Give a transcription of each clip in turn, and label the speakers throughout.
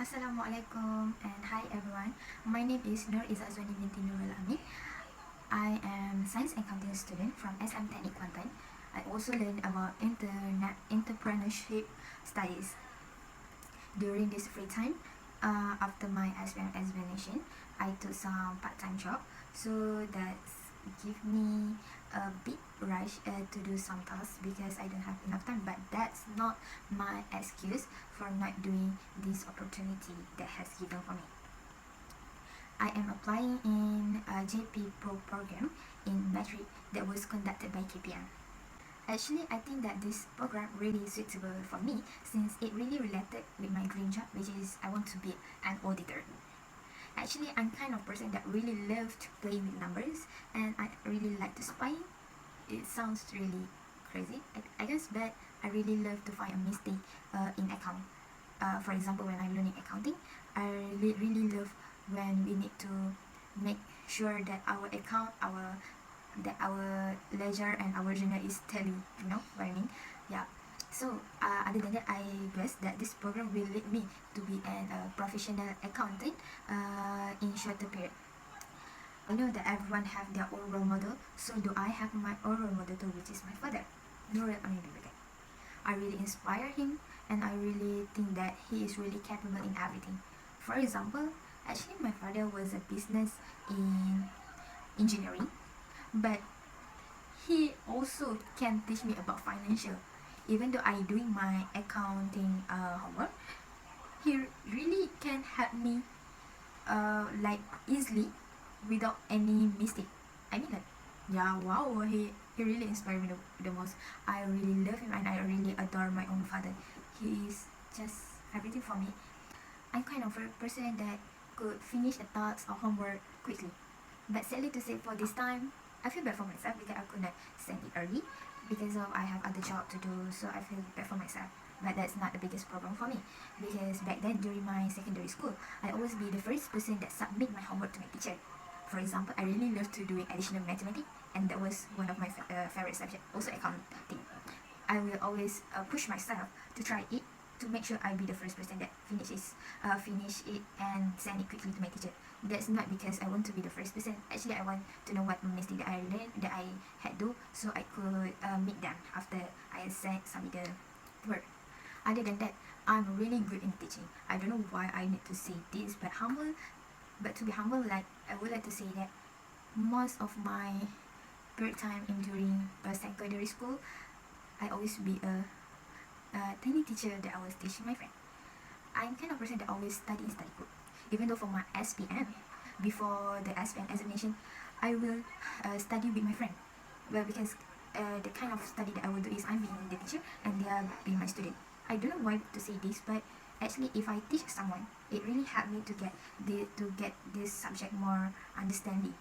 Speaker 1: Assalamualaikum and hi everyone. My name is Nur-Eiza Azuanni Binti Nurulamin. I am science accounting student from SM Teknik Kuantan. I also learned about entrepreneurship studies. During this free time, after my SPM examination, I took some part-time job, so that give me a big rush to do some tasks because I don't have enough time. But that's not my excuse for not doing this opportunity that has given for me. I am applying in a JPPRO program in Madrid that was conducted by KPM. Actually, I think that this program really suitable for me since it really related with my dream job, which is I want to be an auditor. Actually, I'm kind of person that really love to play with numbers and I really like to spy. It sounds really crazy, I guess, but I really love to find a mistake in account. For example, when I'm learning accounting, I really love when we need to make sure that our account, our ledger and our journal is tally. You know what I mean? Yeah. So other than that, I guess that this program will lead me to be a professional accountant in shorter period. I know that everyone have their own role model, so do I have my own role model too, which is my father, Nurulamin. I really inspire him, and I really think that he is really capable in everything. For example, actually my father was a business in engineering, but he also can teach me about financial. Even though I doing my accounting homework, he really can help me like easily without any mistake. I mean, like, yeah, wow, he really inspired me the most. I really love him and I really adore my own father. He is just everything for me. I'm kind of a person that could finish a task or homework quickly. But sadly to say, for this time, I feel bad for myself because I could not send it early because of I have other job to do, so I feel bad for myself. But that's not the biggest problem for me because back then during my secondary school, I always be the first person that submit my homework to my teacher. For example, I really love to do additional mathematics, and that was one of my favorite subjects, also accounting. I will always push myself to try it to make sure I be the first person that finish it and send it quickly to my teacher. That's not because I want to be the first person. Actually, I want to know what mistake that I learned, that I had do, so I could make them after I submit the work. Other than that, I'm really good in teaching. I don't know why I need to say this, but to be humble, like I would like to say that most of my period time in during secondary school, I always be a tiny teacher that I was teaching my friend. I'm kind of person that always study good. Even though for my SPM, before the SPM examination, I will study with my friend. Well, because the kind of study that I will do is I'm being the teacher and they are being my student. I don't know why to say this, but actually if I teach someone, it really helped me to get this subject more understanding.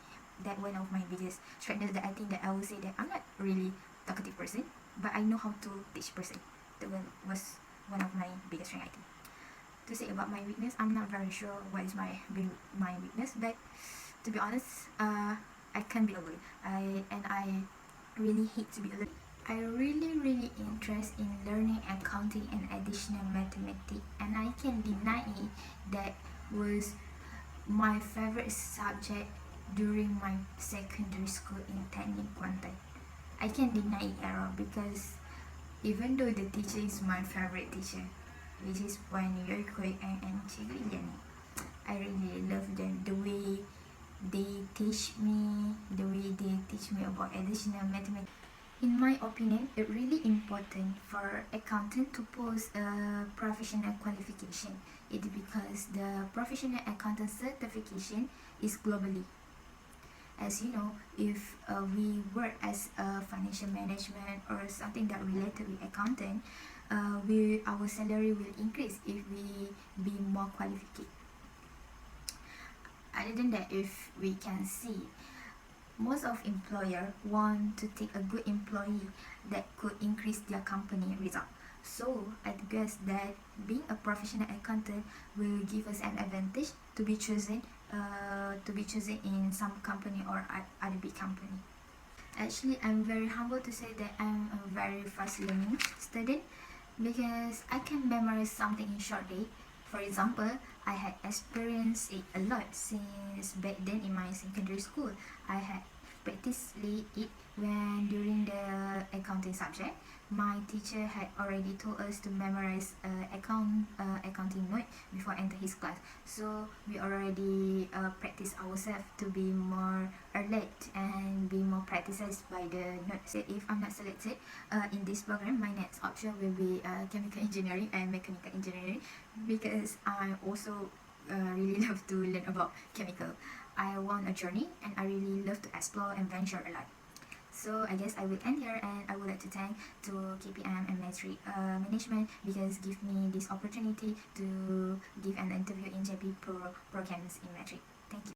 Speaker 1: That one of my biggest strengths that I think that I will say that I'm not really talkative person, but I know how to teach person. That was one of my biggest strengths, I think. To say about my weakness, I'm not very sure what is my weakness, but to be honest, I can be alone. I really hate to be alone. I really interest in learning accounting and additional mathematics, and I can deny it. That was my favorite subject during my secondary school in Teknik Kuantan. I can deny it at all because even though the teacher is my favorite teacher, which is when you're quick and Cikgu, I really love them. The way they teach me, about additional mathematics. In my opinion, it's really important for accountant to post a professional qualification. It's because the professional accountant certification is globally. As you know, if we work as a financial management or something that related with accounting, our salary will increase if we be more qualified. Other than that, if we can see, most of employer want to take a good employee that could increase their company result. So I guess that being a professional accountant will give us an advantage to be chosen in some company or other big company. Actually, I'm very humble to say that I'm a very fast learning student because I can memorize something in short day. For example, I had experienced it a lot since back then in my secondary school. I had practiced it when during the accounting subject. My teacher had already told us to memorize accounting note before enter his class. So we already practice ourselves to be more alert and be more practiced by the notes. If I'm not selected in this program, my next option will be chemical engineering and mechanical engineering, because I also really love to learn about chemical. I want a journey and I really love to explore and venture a lot. So I guess I will end here, and I would like to thank to KPM and Metric management because give me this opportunity to give an interview in JP Pro programs in Metric. Thank you.